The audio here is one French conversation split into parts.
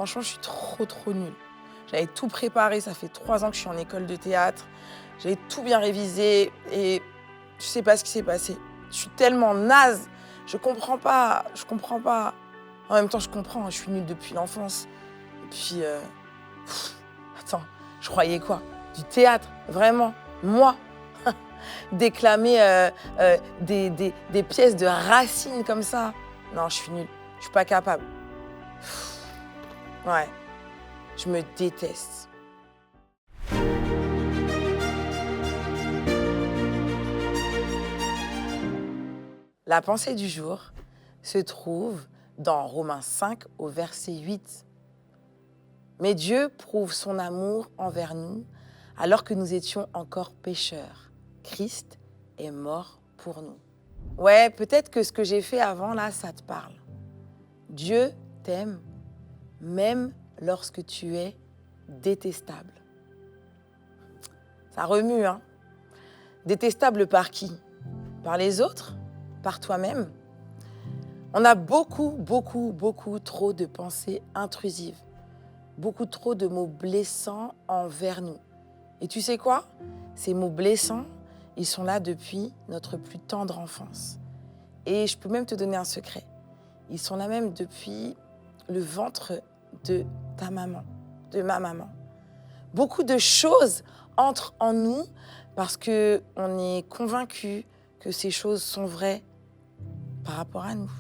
Franchement, je suis trop nulle. J'avais tout préparé, ça fait 3 ans que je suis en école de théâtre. J'avais tout bien révisé et je sais pas ce qui s'est passé. Je suis tellement naze, je comprends pas. En même temps, je comprends, je suis nulle depuis l'enfance. Et puis, attends, je croyais quoi? Du théâtre, vraiment? Moi? Déclamer des pièces de Racine comme ça? Non, je suis nulle, je suis pas capable. Ouais, je me déteste. La pensée du jour se trouve dans Romains 5 au verset 8. Mais Dieu prouve son amour envers nous alors que nous étions encore pécheurs. Christ est mort pour nous. Ouais, peut-être que ce que j'ai fait avant, là, ça te parle. Dieu t'aime même lorsque tu es détestable. Ça remue, hein? Détestable par qui? Par les autres? Par toi-même? On a beaucoup trop de pensées intrusives. Beaucoup trop de mots blessants envers nous. Et tu sais quoi? Ces mots blessants, ils sont là depuis notre plus tendre enfance. Et je peux même te donner un secret. Ils sont là même depuis le ventre de ta maman, de ma maman. Beaucoup de choses entrent en nous parce qu'on est convaincu que ces choses sont vraies par rapport à nous.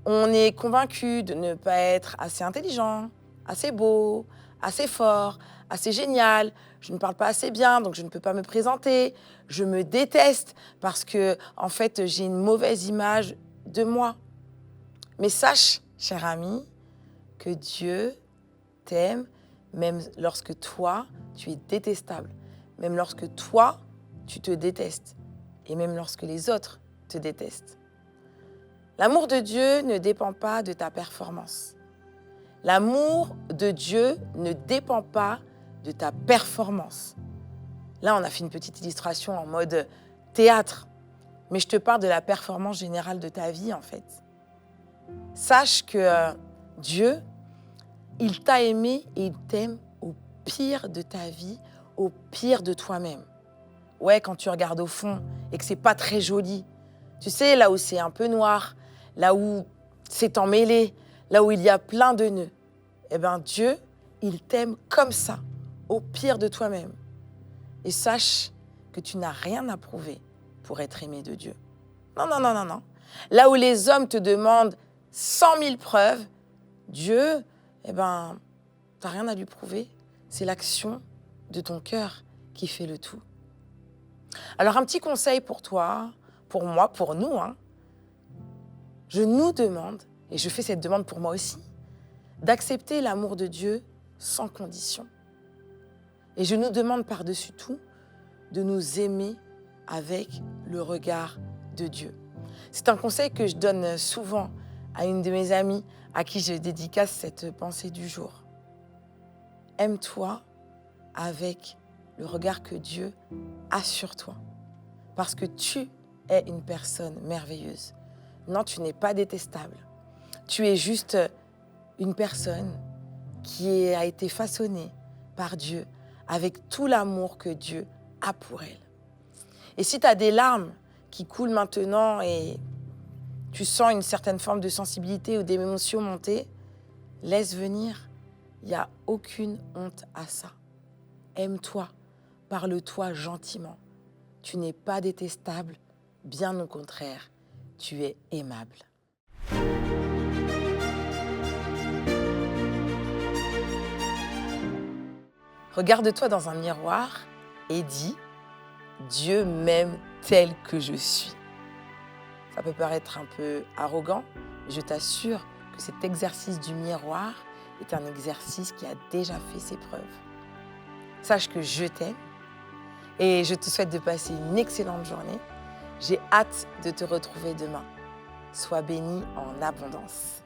On est convaincu de ne pas être assez intelligent, assez beau, assez fort, assez génial. Je ne parle pas assez bien, donc je ne peux pas me présenter. Je me déteste parce que, en fait, j'ai une mauvaise image de moi. Mais sache, cher ami, que Dieu t'aime même lorsque toi, tu es détestable. Même lorsque toi, tu te détestes. Et même lorsque les autres te détestent. L'amour de Dieu ne dépend pas de ta performance. L'amour de Dieu ne dépend pas de ta performance. Là, on a fait une petite illustration en mode théâtre, mais je te parle de la performance générale de ta vie, en fait. Sache que Dieu, il t'a aimé et il t'aime au pire de ta vie, au pire de toi-même. Ouais, quand tu regardes au fond et que c'est pas très joli, tu sais, là où c'est un peu noir, là où c'est emmêlé, là où il y a plein de nœuds, eh bien Dieu, il t'aime comme ça, au pire de toi-même. Et sache que tu n'as rien à prouver pour être aimé de Dieu. Non. Là où les hommes te demandent 100 000 preuves, Dieu, eh ben, t'as rien à lui prouver. C'est l'action de ton cœur qui fait le tout. Alors un petit conseil pour toi, pour moi, pour nous, hein. Je nous demande, et je fais cette demande pour moi aussi, d'accepter l'amour de Dieu sans condition. Et je nous demande par-dessus tout de nous aimer avec le regard de Dieu. C'est un conseil que je donne souvent à une de mes amies à qui je dédicace cette pensée du jour. Aime-toi avec le regard que Dieu a sur toi. Parce que tu es une personne merveilleuse. Non, tu n'es pas détestable. Tu es juste une personne qui a été façonnée par Dieu avec tout l'amour que Dieu a pour elle. Et si tu as des larmes qui coulent maintenant et tu sens une certaine forme de sensibilité ou d'émotion monter, laisse venir. Il n'y a aucune honte à ça. Aime-toi, parle-toi gentiment. Tu n'es pas détestable, bien au contraire, tu es aimable. Regarde-toi dans un miroir et dis « Dieu m'aime tel que je suis ». Ça peut paraître un peu arrogant, mais je t'assure que cet exercice du miroir est un exercice qui a déjà fait ses preuves. Sache que je t'aime et je te souhaite de passer une excellente journée. J'ai hâte de te retrouver demain. Sois béni en abondance.